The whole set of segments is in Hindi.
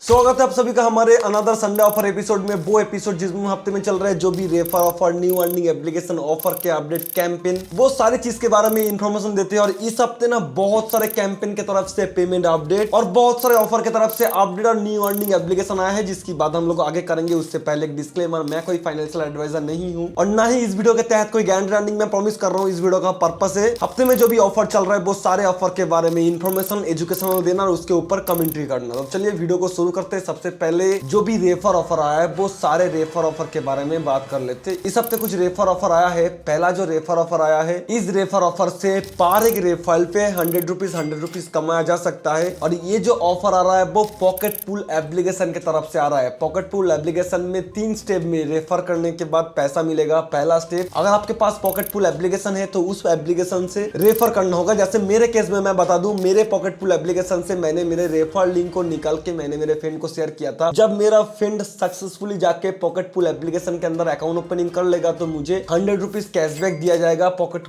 स्वागत है आप सभी का हमारे अनदर संडे ऑफर एपिसोड में। वो एपिसोड जिसमें हफ्ते में चल रहा है जो भी refer offer, new earning application offer के अपडेट, कैंपेन, वो सारी चीज के बारे में इंफॉर्मेशन देते हैं। और इस हफ्ते ना बहुत सारे कैंपेन की तरफ से पेमेंट अपडेट और बहुत सारे ऑफर की तरफ से अपडेट और न्यू अर्निंग एप्लीकेशन आया है, जिसकी बात हम लोग आगे करेंगे। उससे पहले एक डिस्क्लेमर, मैं कोई फाइनेंशियल एडवाइजर नहीं हूँ और ना ही इस वीडियो के तहत कोई गारंटी अर्निंग मैं प्रॉमिस कर रहा हूँ। इस वीडियो का पर्पस है हफ्ते में जो भी ऑफर चल रहा है वो सारे ऑफर के बारे में इंफॉर्मेशन एजुकेशनल देना और उसके ऊपर कमेंट्री करना। तो चलिए वीडियो को शुरू करते हैं। सबसे पहले जो भी रेफर ऑफर आया है वो सारे रेफर ऑफर के बारे में बात कर लेते हैं। इस हफ्ते कुछ रेफर ऑफर आया है। पहला जो रेफर ऑफर आया है, इस रेफर ऑफर से पर एक रेफर पे 100 रुपीज कमाया जा सकता है। और ये जो ऑफर आ रहा है वो पॉकेट पूल एप्लीकेशन की तरफ से आ रहा है। पॉकेट पूल एप्लीकेशन में 3 स्टेप में रेफर करने के बाद पैसा मिलेगा। पहला स्टेप, अगर आपके पास पॉकेट पूल एप्लीकेशन है तो उस एप्लीकेशन से रेफर करना होगा। जैसे मेरे केस में मैं बता दूं, मेरे पॉकेट पूल एप्लीकेशन से मैंने मेरे रेफर लिंक को निकाल के मैंने मेरे फ्रेंड को शेयर किया था। जब मेरा फ्रेंड सक्सेसफुली जाके पॉकेट पूल एप्लीकेशन के अंदर अकाउंट ओपनिंग कर लेगा तो मुझे 100 रुपीज कैशबैक दिया जाएगा पॉकेट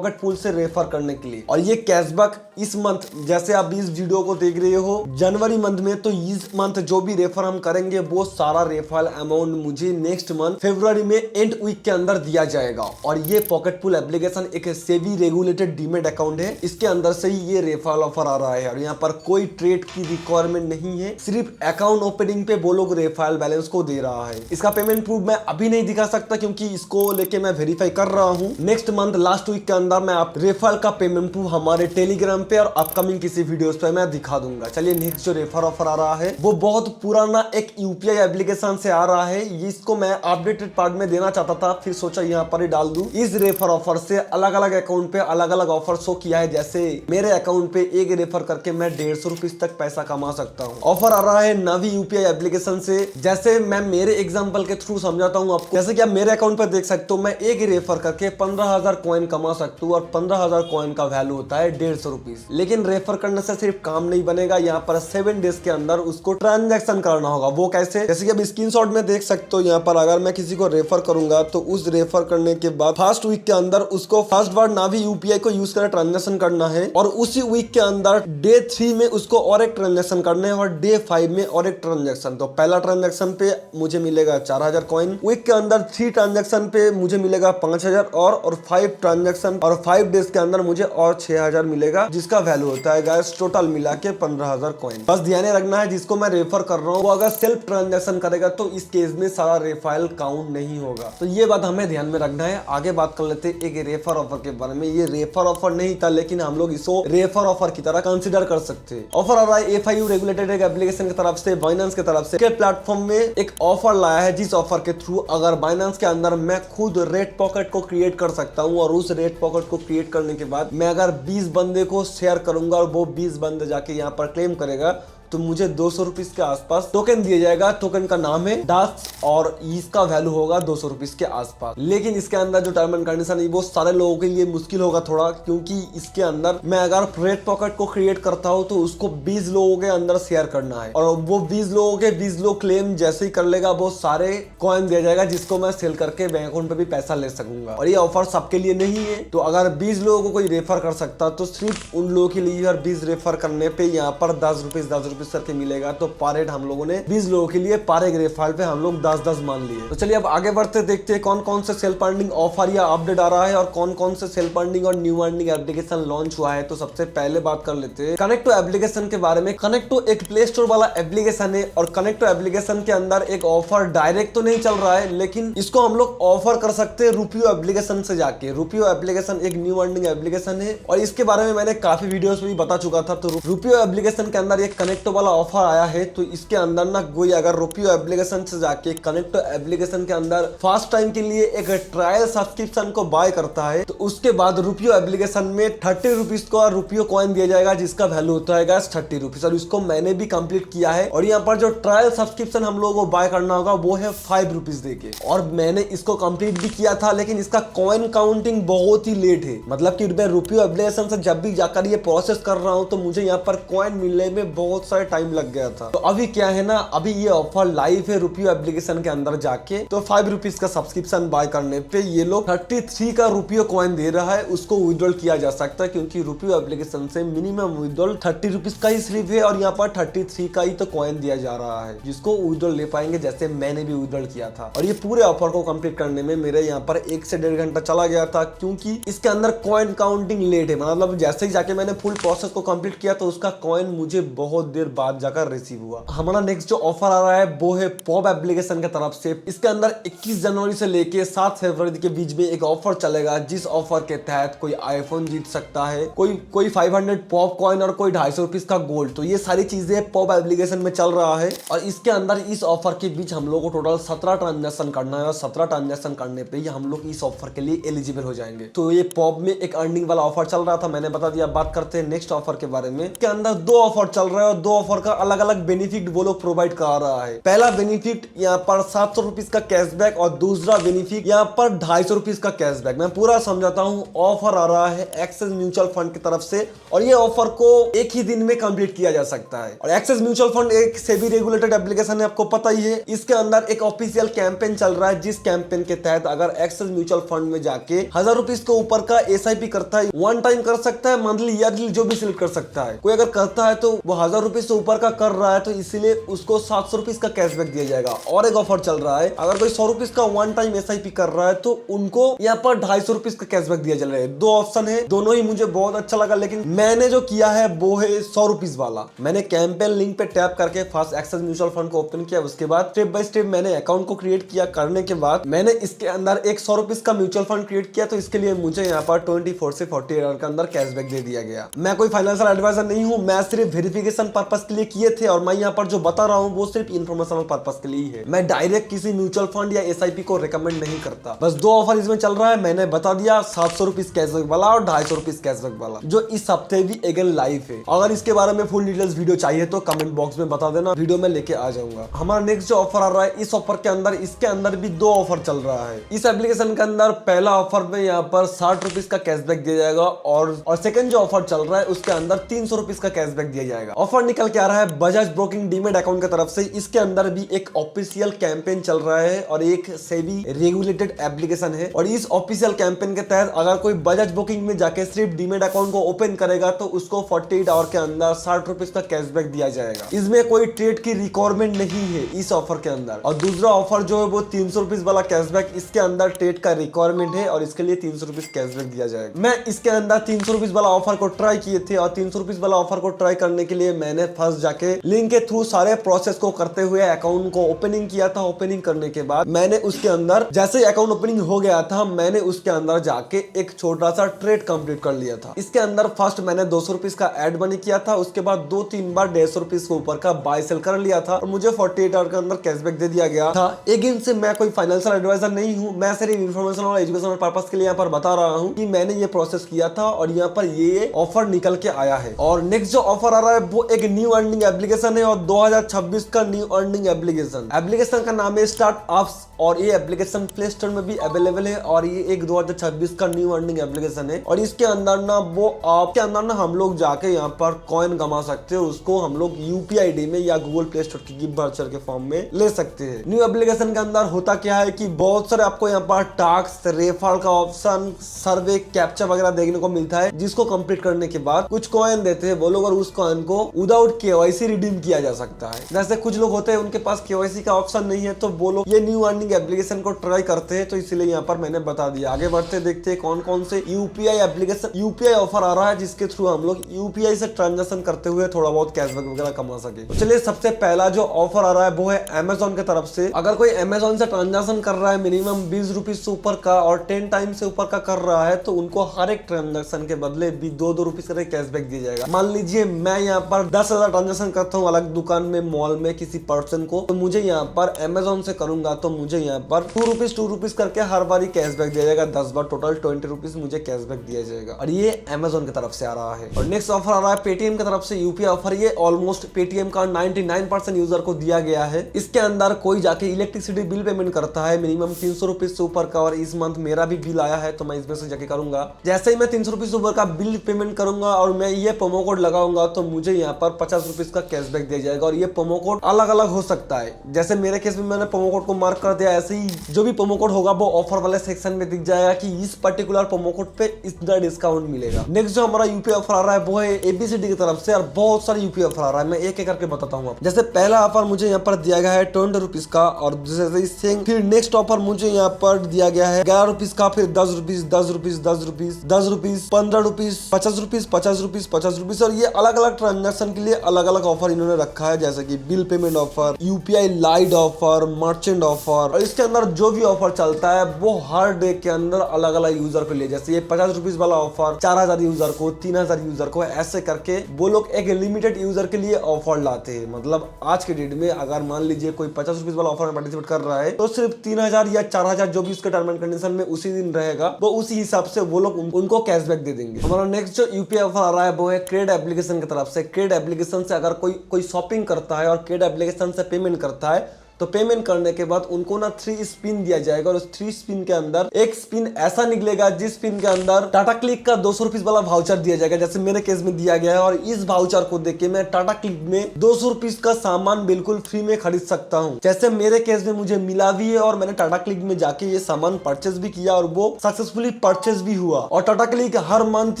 पूल से रेफर करने के लिए। और ये कैशबैक इस मंथ, जैसे आप इस वीडियो को देख रहे हो जनवरी मंथ में, तो इस मंथ जो भी रेफर हम करेंगे वो सारा रेफर अमाउंट मुझे नेक्स्ट मंथ फरवरी में एंड वीक के अंदर दिया जाएगा। और ये पॉकेट पूल एप्लीकेशन एक सेबी रेगुलेटेड डीमेट अकाउंट है, इसके अंदर से ही ये रेफर ऑफर आ रहा है। और यहाँ पर कोई ट्रेड की रिक्वायरमेंट नहीं है, सिर्फ अकाउंट ओपनिंग पे वो लोग रेफर बैलेंस को दे रहा है। इसका पेमेंट प्रूफ मैं अभी नहीं दिखा सकता क्योंकि इसको लेके मैं वेरीफाई कर रहा हूँ। नेक्स्ट मंथ लास्ट वीक के अंदर मैं आप रेफर का पेमेंट प्रूफ हमारे टेलीग्राम पे और अपकमिंग किसी वीडियोस पे मैं दिखा दूंगा। चलिए नेक्स्ट जो रेफर ऑफर आ रहा है वो बहुत पुराना एक यूपीआई एप्लीकेशन से आ रहा है। इसको मैं अपडेटेड पार्ट में देना चाहता था, फिर सोचा यहाँ पर ही डाल दूं। इस रेफर ऑफर से अलग अलग अकाउंट पे अलग अलग ऑफर शो किया है। जैसे मेरे अकाउंट पे एक रेफर करके मैं 150 रुपीज तक पैसा कमा सकता हूँ। ऑफर आ रहा है नवी यूपीआई एप्लीकेशन से। जैसे मैं मेरे एग्जांपल के थ्रू समझाता हूँ आपको। जैसे कि आप मेरे अकाउंट पर देख सकते हो, मैं एक रेफर करके 15,000 कॉइन कमा सकता हूँ और 15,000 कॉइन का वैल्यू होता है 150 रुपीज। लेकिन रेफर करने से सिर्फ काम नहीं बनेगा, यहाँ पर 7 डेज के अंदर उसको ट्रांजैक्शन करना होगा। वो कैसे? जैसे कि अब स्क्रीनशॉट में देख सकते हो, यहाँ पर अगर मैं किसी को रेफर करूंगा तो उस रेफर करने के बाद फर्स्ट वीक के अंदर उसको फर्स्ट बार नावी यूपीआई को यूज कर ट्रांजैक्शन करना है और उसी वीक के अंदर डे 3 में उसको और एक ट्रांजैक्शन करना है और डे 5 में और एक ट्रांजैक्शन। तो पहला ट्रांजैक्शन पे मुझे मिलेगा 4,000 कॉइन, वीक के अंदर 3 ट्रांजैक्शन पे मुझे मिलेगा 5,000 और 5 ट्रांजैक्शन और 5 डेज के अंदर मुझे और 6,000 मिलेगा, जिसका वैल्यू होता है गाइस टोटल मिला के 15,000 कॉइन। बस ध्यान रखना है जिसको मैं रेफर कर रहा हूँ वो अगर सेल्फ ट्रांजैक्शन करेगा तो इस केस में सारा रेफर काउंट नहीं होगा। तो ये बात हमें ध्यान में रखना है। आगे बात कर लेते हैं एक रेफर ऑफर के बारे में। ये रेफर ऑफर नहीं था लेकिन हम लोग इसको रेफर ऑफर की तरह कंसिडर कर सकते हैं। ऑफर आ रहा है FIU रेगुलेटेड एक एप्लीकेशन की तरफ से, बाइनेंस की तरफ से प्लेटफॉर्म में एक ऑफर लाया है, जिस ऑफर के थ्रू अगर बाइनेंस के अंदर मैं खुद रेड पॉकेट को क्रिएट कर सकता हूं और उस रेड पॉकेट को क्रिएट करने के बाद मैं अगर 20 बंदे को शेयर करूंगा और वो 20 बंदे जाके यहाँ पर क्लेम करेगा तो मुझे 200 रुपीज के आसपास टोकन दिया जाएगा। टोकन का नाम है डास और इसका वैल्यू होगा 200 रुपीज के आसपास। लेकिन इसके अंदर जो टर्म एंड कंडीशन है वो सारे लोगों के लिए मुश्किल होगा थोड़ा, क्योंकि इसके अंदर मैं अगर रेड पॉकेट को क्रिएट करता हूं तो उसको 20 लोगों के अंदर शेयर करना है और वो 20 लोगों के 20 लोग क्लेम जैसे ही कर लेगा वो सारे कॉइन दिया जाएगा, जिसको मैं सेल करके बैंक अकाउंट पे भी पैसा ले सकूंगा। और ये ऑफर सबके लिए नहीं है। तो अगर 20 लोगों को कोई रेफर कर सकता तो सिर्फ उन लोगों के लिए 20 रेफर करने पे यहाँ पर 10 रुपीज करके मिलेगा। तो पर हेड हम लोगों ने 20 लोगों के लिए पर एक रेफर पे हम लोग 10-10 मान लिए। तो चलिए अब आगे बढ़ते देखते हैं कौन कौन से सेल्फ अर्निंग ऑफर या अपडेट आ रहा है और कौन कौन से सेल्फ अर्निंग और न्यू अर्निंग एप्लीकेशन लॉन्च हुआ है। तो सबसे पहले बात कर लेते हैं कनेक्टो एप्लीकेशन के बारे में। कनेक्टो एक प्ले स्टोर वाला एप्लीकेशन है और कनेक्टो एप्लीकेशन के अंदर एक ऑफर डायरेक्ट तो नहीं चल रहा है, लेकिन इसको हम लोग ऑफर कर सकते हैं रुपियो एप्लीकेशन से जाके। रुपियो एप्लीकेशन एक न्यू अर्निंग एप्लीकेशन है और इसके बारे में मैंने काफी वीडियोस में भी बता चुका था। तो रुपियो एप्लीकेशन के अंदर एक कनेक्टो वाला ऑफर आया है। तो इसके अंदर ना कोई अगर रुपियो एप्लीकेशन से जाके कनेक्टो एप्लीकेशन के अंदर फर्स्ट टाइम के लिए एक ट्रायल सब्सक्रिप्शन को बाय करता है तो उसके बाद रुपियो एप्लीकेशन में 30 रुपीज का रुपियो कॉइन दिया जाएगा, जिसका वैल्यू होता है 30 रुपीज। और इसको मैंने भी कंप्लीट किया है और यहाँ पर जो ट्रायल सब्सक्रिप्शन हम लोगों को बाय करना होगा वो है 5 रुपीज देके, और मैंने इसको कंप्लीट भी किया था। लेकिन इसका कॉइन काउंटिंग बहुत ही लेट है, मतलब कि मैं रुपियो एप्लीकेशन से जब भी जाकर ये प्रोसेस कर रहा हूँ तो मुझे यहाँ पर कॉइन मिलने में बहुत सारा टाइम लग गया था। तो अभी क्या है ना, अभी ये ऑफर लाइव है रुपयो एप्लीकेशन के अंदर जाके। तो 5 रुपीज का सब्सक्रिप्शन बाय करने पे ये लोग 33 का रुपयो कॉइन दे रहा है, उसको विड्रॉल किया जा सकता है क्योंकि रुपयो एप्लीकेशन से मिनिमम विड्रॉल 30 रुपीज का ही सिर्फ है और यहाँ पर 33 का ही तो कॉइन दिया जा रहा है जिसको विड्रॉल ले पाएंगे, जैसे मैंने भी विड्रॉल किया था। और ये पूरे ऑफर को कंप्लीट करने में मेरे यहाँ पर 1 से 1.5 घंटा चला गया था क्योंकि इसके अंदर कॉइन काउंटिंग लेट है। मतलब जैसे ही जाके मैंने फुल प्रोसेस को कंप्लीट किया तो उसका कॉइन मुझे बहुत देर बाद जाकर रिसीव हुआ। हमारा नेक्स्ट जो ऑफर आ रहा है वो है पॉप एप्लीकेशन की तरफ से। इसके अंदर 21 जनवरी से लेके 7 फरवरी के बीच में एक ऑफर चलेगा जिस ऑफर के तहत कोई आईफोन जीत सकता है, कोई 500 पॉप कॉइन और कोई 250 रुपीज का गोल्ड। तो ये सारी चीजें पॉप एप्लीकेशन में चल रहा है और इसके अंदर इस ऑफर के बीच हम लोग को टोटल 17 ट्रांजेक्शन करना है और 17 ट्रांजेक्शन करने पे ही हम लोग इस ऑफर के लिए एलिजिबल हो जाएंगे। तो ये पॉप में एक अर्निंग वाला ऑफर चल रहा था, मैंने बता दिया। बात करते हैं नेक्स्ट ऑफर के बारे में। इसके अंदर 2 ऑफर चल रहा है और 2 ऑफर का अलग अलग बेनिफिट वो लोग प्रोवाइड करा रहा है। पहला बेनिफिट यहाँ पर 700 रुपीज का कैशबैक और दूसरा बेनिफिट यहाँ पर 250 रुपीज का कैशबैक। मैं पूरा समझाता हूँ। ऑफर आ रहा है एक्सिस म्यूचुअल फंड की तरफ से और ये ऑफर को एक ही दिन में कंप्लीट किया जा सकता है। और एक्सिस म्यूचुअल फंड एक सेबी रेगुलेटेड एप्लीकेशन है, आपको पता ही है। इसके अंदर एक ऑफिशियल कैंपेन चल रहा है जिस कैंपेन के तहत अगर एक्सिस म्यूचुअल फंड में जाके 1000 रुपीज के ऊपर का SIP करता है, वन टाइम कर सकता है, मंथली ईयरली जो भी सिलेक्ट कर सकता है। कोई अगर करता है तो वो 1000 रुपीज से ऊपर का कर रहा है तो इसीलिए उसको 700 रुपीज का कैशबैक दिया जाएगा। और एक ऑफर चल रहा है, अगर कोई 100 रुपीज का वन टाइम SIP कर रहा है तो उनको यहाँ पर 250 रुपीज का कैशबैक दिया जा रहा है। 2 ऑप्शन है, दोनों ही मुझे बहुत अच्छा लगा, लेकिन मैंने जो किया है वो है 100 रुपीज वाला। मैंने कैंपेन लिंक पे टैप करके फर्स्ट एक्सिस म्यूचुअल फंड को ओपन किया, उसके बाद स्टेप बाय स्टेप मैंने अकाउंट को क्रिएट किया। करने के बाद मैंने इसके अंदर एक 100 रुपीज का म्यूचुअल फंड क्रिएट किया, तो इसके लिए मुझे यहाँ पर 24 से 48 आवर के अंदर कैशबैक दे दिया गया। मैं कोई फाइनेंशियल एडवाइजर नहीं हूँ, मैं सिर्फ वेरिफिकेशन पर्पस के लिए किए थे और मैं यहाँ पर जो बता रहा हूँ वो सिर्फ इन्फॉर्मेशनल पर्पस के लिए है। मैं डायरेक्ट किसी म्यूचुअल फंड या SIP को रिकमेंड नहीं करता। बस 2 ऑफर इसमें चल रहा है, मैंने बता दिया, 700 रुपीज कैशबैक वाला और 250 रुपीज कैशबैक वाला, जो इस हफ्ते भी अगेन लाइव है। अगर इसके बारे में फुल डिटेल्स वीडियो चाहिए तो कमेंट बॉक्स में बता देना, वीडियो में लेके आ जाऊंगा। हमारा नेक्स्ट जो ऑफर आ रहा है, इस ऑफर के अंदर इसके अंदर भी 2 ऑफर चल रहा है। इस एप्लीकेशन के अंदर पहला ऑफर में यहाँ पर 60 रुपीज का कैशबैक दिया जाएगा और सेकंड जो ऑफर चल रहा है उसके अंदर 300 रुपीज का कैशबैक दिया जाएगा। ऑफर निकल के आ रहा है बजाज ब्रोकिंग डीमेट अकाउंट की तरफ से। इसके अंदर भी एक ऑफिशियल कैंपेन चल रहा है और एक सेबी रेगुलेटेड एप्लीकेशन है और इस ऑफिशियल कैंपेन के तहत अगर कोई बजाज ब्रोकिंग में जाके सिर्फ डीमेट अकाउंट को ओपन करेगा तो उसको 48 आवर के अंदर 60 रुपीज का कैशबैक दिया जाएगा। इसमें कोई ट्रेड की रिक्वायरमेंट नहीं है इस ऑफर के अंदर। और दूसरा ऑफर जो है वो 300 रुपीज वाला कैशबैक, इसके अंदर ट्रेड का रिक्वायरमेंट है और इसके लिए 300 रुपीज कैशबैक दिया जाएगा। मैं इसके अंदर 300 रुपीज वाला ऑफर को ट्राई किए थे और 300 रुपीज वाला ऑफर को ट्राई करने के लिए मैंने फर्स्ट जाके लिंक के थ्रू सारे प्रोसेस को करते हुए अकाउंट को ओपनिंग किया था। ओपनिंग करने के बाद मैंने उसके अंदर जैसे अकाउंट ओपनिंग हो गया था, मैंने उसके अंदर जाके एक छोटा सा ट्रेड कंप्लीट कर लिया था। इसके अंदर फर्स्ट मैंने 200 रुपीज का एड मनी किया था, उसके बाद 2-3 बार 150 रुपीज के ऊपर का बाय सेल कर लिया था और मुझे 48 आवर के अंदर कैशबैक दे दिया गया था। अगेन से मैं कोई फाइनेंशियल एडवाइजर नहीं हूँ, मैं सिर्फ इन्फॉर्मेशन और एजुकेशनल पर्पस के लिए यहाँ पर बता रहा हूँ कि मैंने ये प्रोसेस किया था और यहाँ पर ये ऑफर निकल के आया है। और नेक्स्ट जो ऑफर आ रहा है वो एक न्यू अर्निंग एप्लीकेशन है और 2026 का न्यू अर्निंग एप्लीकेशन का नाम है स्टार्ट अप्स और ये एप्लीकेशन प्ले स्टोर में भी अवेलेबल है और ये एक 2026 का न्यू अर्निंग एप्लीकेशन है। और इसके अंदर ना वो आपके अंदर ना हम लोग जाके यहाँ पर कॉइन कमा सकते हैं, उसको हम लोग UPI ID में या गूगल प्ले स्टोर की गिफ्ट वाउचर के फॉर्म में ले सकते हैं। न्यू एप्लीकेशन के अंदर होता क्या है कि बहुत सारे आपको यहाँ पर टास्क, रेफर का ऑप्शन, सर्वे, कैप्चा वगैरह देखने को मिलता है, जिसको कंप्लीट करने के बाद कुछ कॉइन देते हैं वो लोग और उस कॉइन को विदाउट KYC रिडीम किया जा सकता है। जैसे कुछ लोग होते हैं उनके पास KYC का ऑप्शन नहीं है तो वो लोग ये न्यू अर्निंग एप्लीकेशन को ट्राई करते हैं, तो इसलिए यहाँ पर मैंने बता दिया। आगे बढ़ते देखते हैं कौन कौन से UPI ऑफर आ रहा है जिसके थ्रू हम लोग UPI से ट्रांजेक्शन करते हुए थोड़ा बहुत कैशबैक वगैरह कमा सके। तो चलिए सबसे पहला जो ऑफर आ रहा है वो है Amazon की तरफ से। अगर कोई Amazon से ट्रांजेक्शन कर रहा है मिनिमम 20 रुपीज से ऊपर का और 10 टाइम से ऊपर का कर रहा है तो उनको हर एक ट्रांजेक्शन के बदले भी 2-2 रुपीज का कैशबैक दिया जाएगा। मान लीजिए मैं यहाँ पर 10,000 ट्रांजेक्शन करता हूँ अलग दुकान में, मॉल में किसी पर्सन को, तो मुझे यहाँ पर Amazon से करूंगा तो मुझे यहाँ पर 2 रुपीज करके हर बारी कैशबैक दिया जाएगा। 10 बार टोटल 20 रुपीज मुझे कैशबैक दिया जाएगा और ये Amazon की तरफ से आ रहा है। और नेक्स्ट ऑफर आ रहा है पेटीएम की तरफ से UPI ऑफर। ये ऑलमोस्ट पेटीएम का 99% यूजर को दिया गया है। इसके अंदर कोई जाके इलेक्ट्रिसिटी बिल पेमेंट करता है मिनिमम 300 रुपीज से ऊपर का, और इस मंथ मेरा भी बिल आया है तो मैं इसमें से जाके करूंगा। जैसे ही मैं 300 रुपीज से ऊपर का बिल पेमेंट करूंगा और मैं ये प्रोमो कोड लगाऊंगा तो मुझे यहाँ पर ₹50 का कैशबैक दिया जाएगा। और ये प्रोमो कोड अलग अलग हो सकता है, जैसे मेरे केस में मैंने प्रोमो कोड को मार्क कर दिया, ऐसे ही जो भी प्रोमो कोड होगा वो ऑफर वाले सेक्शन में दिख जाएगा कि इस पर्टिकुलर प्रोमो कोड पे इतना डिस्काउंट मिलेगा। नेक्स्ट जो हमारा यूपीआई ऑफर आ रहा है वो है एबीसीडी की तरफ से, और बहुत सारे यूपीआई ऑफर आ रहा है, मैं एक एक करके बताता हूँ। जैसे पहला ऑफर मुझे यहाँ पर दिया गया है ₹20 का, और जैसे फिर नेक्स्ट ऑफर मुझे यहाँ पर दिया गया है ₹11 का, फिर ₹10, ₹10, ₹10, ₹10, ₹15, ₹50, ₹50, ₹50, और ये अलग अलग ट्रांजेक्शन के लिए अलग अलग ऑफर इन्होंने रखा है, जैसे कि bill payment offer, UPI light offer, merchant offer. और इसके अंदर जो भी ऑफर चलता है वो हर डे के अंदर अलग अलग यूजर को लिए, जैसे ये ₹50 वाला ऑफर 4000 यूजर को, 3000 यूजर को, ऐसे करके वो लोग एक लिमिटेड यूजर के लिए ऑफर लाते हैं। मतलब आज के डेट में अगर मान लीजिए कोई ₹50 वाला ऑफर में पार्टिसिपेट कर रहा है तो सिर्फ 3000 या 4000 जो भी उसके टर्म एंड कंडीशन में उसी दिन रहेगा, वो उसी हिसाब से वो लोग उनको कैशबैक दे देंगे। हमारा नेक्स्ट जो यूपीआई ऑफर आ रहा है वो है क्रेड एप्लीकेशन की तरफ से। क्रेड एप्लीकेशन से अगर कोई शॉपिंग करता है और क्रेड एप्लीकेशन से पेमेंट करता है तो पेमेंट करने के बाद उनको ना 3 स्पिन दिया जाएगा, और उस 3 स्पिन के अंदर एक स्पिन ऐसा निकलेगा जिस स्पिन के अंदर टाटा क्लिक का ₹200 वाला वाउचर दिया जाएगा, जैसे मेरे केस में दिया गया है। और इस वाउचर को देख के मैं टाटा क्लिक में ₹200 का सामान बिल्कुल फ्री में खरीद सकता हूँ, जैसे मेरे केस में मुझे मिला भी है। और मैंने टाटा क्लिक में जाके ये सामान परचेज भी किया और वो सक्सेसफुली परचेज भी हुआ। और टाटा क्लिक हर मंथ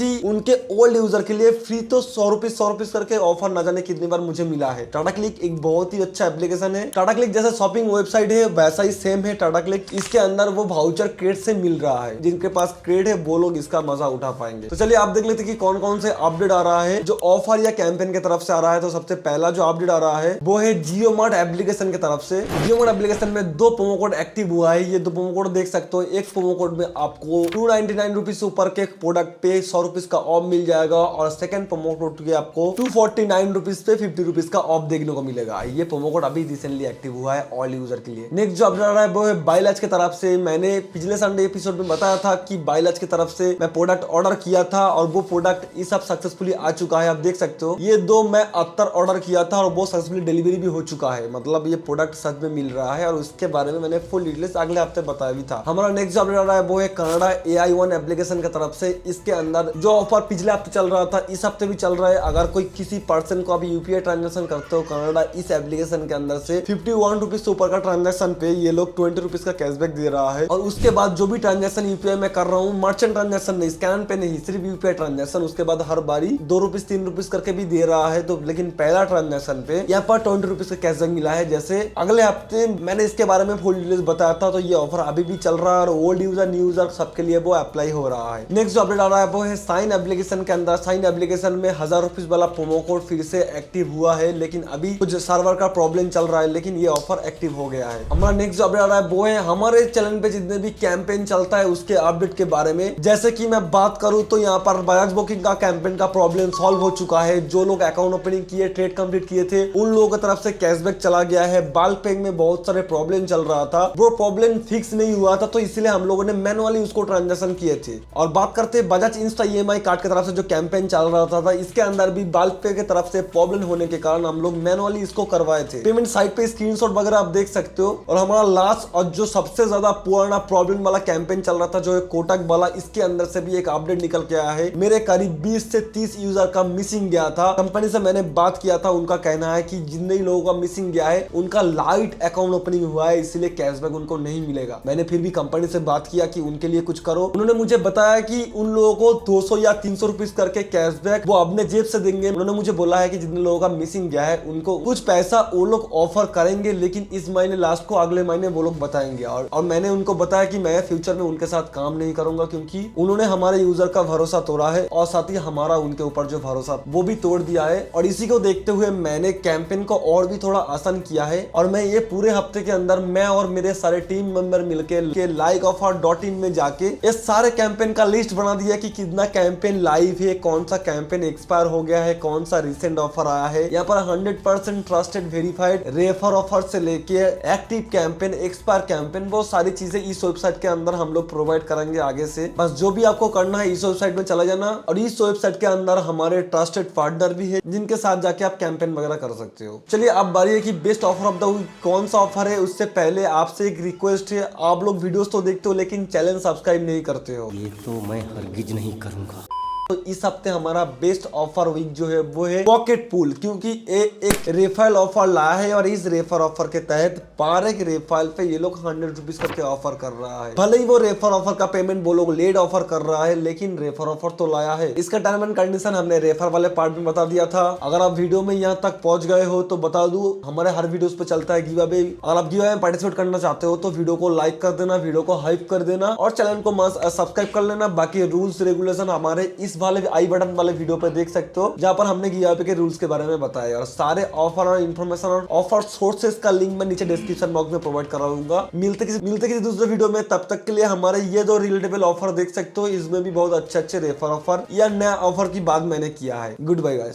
ही उनके ओल्ड यूजर के लिए फ्री तो ₹100 करके ऑफर ना जाने कितनी बार मुझे मिला है। टाटा क्लिक एक बहुत ही अच्छा एप्लीकेशन है। टाटा क्लिक जैसे शॉपिंग वेबसाइट है वैसा ही सेम है टाटा क्लिक, इसके अंदर वो वाउचर क्रेड से मिल रहा है। जिनके पास क्रेड है वो लोग इसका मजा उठा पाएंगे। तो चलिए आप देख लेते कि कौन कौन से अपडेट आ रहा है जो ऑफर या कैंपेन की तरफ से आ रहा है। तो सबसे पहला जो अपडेट आ रहा है वो है जियो मार्ट एप्लीकेशन की तरफ से। जियो मार्ट एप्लीकेशन में 2 प्रोमो कोड एक्टिव हुआ है। ये 2 प्रोमो कोड देख सकते हो। एक प्रोमो कोड में आपको ₹299 से ऊपर के प्रोडक्ट पे ₹100 का ऑफ मिल जाएगा, और सेकंड प्रोमो कोड के आपको ₹249 पे ₹50 का ऑफ देखने को मिलेगा। ये प्रोमो कोड अभी रिसेंटली एक्टिव हुआ है ऑल यूजर के लिए। नेक्स्ट जो अपडेट आ रहा है वो है बाइलाज की तरफ से। मैंने पिछले संडे एपिसोड में बताया था कि बाइलाज की तरफ से मैं प्रोडक्ट ऑर्डर किया था और वो प्रोडक्ट इस सब सक्सेसफुली आ चुका है। आप देख सकते हो ये 2 मैं अत्तर ऑर्डर किया था और वो सक्सेसफुली डिलीवरी भी हो चुका है। मतलब ये प्रोडक्ट सच में मिल रहा है और उसके बारे में मैंने फुल डिटेल्स अगले हफ्ते बताया भी था। हमारा नेक्स्ट जो अपडेट आ रहा है वो है कनाडा AI1 एप्लीकेशन की तरफ से। इसके अंदर जो ऑफर पिछले हफ्ते चल रहा था इस हफ्ते भी चल रहा है। अगर कोई किसी पर्सन को अभी यूपीआई ट्रांजेक्शन करते हो कनाडा इस एप्लीकेशन के अंदर से ₹51 से ऊपर का ट्रांजेक्शन पे ये लोग ₹20 का कैशबैक दे रहा है। और उसके बाद जो भी ट्रांजेक्शन यूपीआई में कर रहा हूँ, मर्चेंट ट्रांजेक्शन नहीं, स्कैन पे नहीं, सिर्फ यूपीआई ट्रांजेक्शन, उसके बाद हर बारी ₹2 ₹3 करके भी दे रहा है। तो लेकिन पहला ट्रांजेक्शन पे यहाँ पर ₹20 का कैशबैक मिला है। जैसे अगले हफ्ते मैंने इसके बारे में फुल डिटेल्स बताया था। तो ये ऑफर अभी भी चल रहा है और ओल्ड यूजर न्यू यूजर सबके लिए वो अप्लाई हो रहा है। नेक्स्ट जो अपडेट आ रहा है वो है साइन एप्लीकेशन के अंदर। साइन एप्लीकेशन में ₹1000 वाला प्रोमो कोड फिर से एक्टिव हुआ है, लेकिन अभी कुछ सर्वर का प्रॉब्लम चल रहा है, लेकिन ये ऑफर एक्टिव हो गया है। हमारा नेक्स्ट जो अपडेट आ रहा है वो है हमारे चैनल पे जितने भी कैंपेन चलता है उसके अपडेट के बारे में। जैसे कि मैं बात करूं तो यहाँ पर बजाज बुकिंग का कैंपेन का प्रॉब्लम सॉल्व हो चुका है। जो लोग अकाउंट ओपनिंग किए, ट्रेड कंप्लीट किए थे, उन लोगों की तरफ से कैशबैक चला गया है। बाल्क पेइंग में बहुत सारे प्रॉब्लम चल रहा था, वो प्रॉब्लम फिक्स नहीं हुआ था, तो इसलिए हम लोगों ने मैनुअली उसको ट्रांजेक्शन किए थे। और बात करते हैं बजाज इंस्टा EMI कार्ड की तरफ से जो कैंपेन चल रहा था इसके अंदर भी बाल्क पे की तरफ से प्रॉब्लम होने के कारण हम लोग मैनुअली इसको करवाए थे। पेमेंट साइट पे स्क्रीनशॉट वगैरह आप देख सकते हो। और हमारा लास्ट और जो सबसे ज्यादा पुराना प्रॉब्लम वाला कैंपेन चल रहा था जो है कोटक वाला, इसके अंदर से भी एक अपडेट निकल के आया है। मेरे करीब 20 से 30 यूजर का मिसिंग गया था। कंपनी से मैंने बात किया था, उनका कहना है कि जितने लोगों का मिसिंग गया है उनका लाइट अकाउंट ओपनिंग हुआ है, इसलिए कैशबैक उनको नहीं मिलेगा। मैंने फिर भी कंपनी से बात किया कि उनके लिए कुछ करो। उन्होंने मुझे बताया कि उन लोगों को 200 या 300 रुपीज करके कैशबैक वो अपने जेब से देंगे। उन्होंने मुझे बोला है कि जितने लोगों का मिसिंग गया है उनको कुछ पैसा वो लोग ऑफर करेंगे, लेकिन इस महीने लास्ट को अगले महीने वो लोग बताएंगे। और मैंने उनको बताया कि मैं फ्यूचर में उनके साथ काम नहीं करूंगा, क्योंकि उन्होंने हमारे यूजर का भरोसा तोड़ा है और साथ ही हमारा उनके ऊपर जो भरोसा वो भी तोड़ दिया है। और इसी को देखते हुए मैंने कैंपेन को और भी थोड़ा आसान किया है। और मैं ये पूरे हफ्ते के अंदर मैं और मेरे सारे टीम मेंबर मिलकर LikeOffer.in में जाके इस सारे कैंपेन का लिस्ट बना दिया कि कितना कैंपेन लाइव है, कौन सा कैंपेन एक्सपायर हो गया है, कौन सा रिसेंट ऑफर आया है। यहाँ पर 100% ट्रस्टेड वेरीफाइड रेफर ऑफर से लेके एक्टिव कैंपेन, एक्सपायर कैंपेन, वो सारी चीजें इस वेबसाइट के अंदर हम लोग प्रोवाइड करेंगे आगे से। बस जो भी आपको करना है इस वेबसाइट में चला जाना, और इस वेबसाइट के अंदर हमारे ट्रस्टेड पार्टनर भी है जिनके साथ जाके आप कैंपेन वगैरह कर सकते हो। चलिए अब बारी है कि best offer of the week कौन सा ऑफर है। उससे पहले आपसे एक रिक्वेस्ट है, आप लोग वीडियोस तो देखते हो लेकिन चैनल सब्सक्राइब नहीं करते हो। ये तो मैं हरगिज नहीं करूंगा। तो इस हफ्ते हमारा बेस्ट ऑफर वीक जो है वो है पॉकेट पूल, क्योंकि ये एक रेफरल ऑफर लाया है और इस रेफर ऑफर के तहत 12 के रेफरल पे ये लोग 100 रुपीज करके ऑफर कर रहा है। भले ही वो रेफर ऑफर का पेमेंट वो लोग लेट ऑफर कर रहा है, लेकिन रेफर ऑफर तो लाया है। इसका टर्म एंड कंडीशन हमने रेफर वाले पार्ट में बता दिया था। अगर आप वीडियो में यहाँ तक पहुंच गए हो तो बता दूं, हमारे हर वीडियो पे चलता है गिव अवे। अगर आप गिव अवे में पार्टिसिपेट करना चाहते हो तो वीडियो को लाइक कर देना, वीडियो को हाइप कर देना और चैनल को सब्सक्राइब कर लेना। बाकी रूल्स रेगुलेशन हमारे इस वाले आई बटन वाले वीडियो पे देख सकते हो, जहां पर हमने गिव अवे के रूल्स के बारे में बताया और सारे ऑफर और इन्फॉर्मेशन और ऑफर सोर्सेस का लिंक मैं नीचे डिस्क्रिप्शन बॉक्स में प्रोवाइड कराऊंगा। मिलते किसी दूसरे वीडियो में, तब तक के लिए हमारे ये दो रिलेटेबल ऑफर देख सकते हो। इसमें भी बहुत अच्छे रेफर ऑफर या नया ऑफर की बात मैंने किया है। Good bye guys.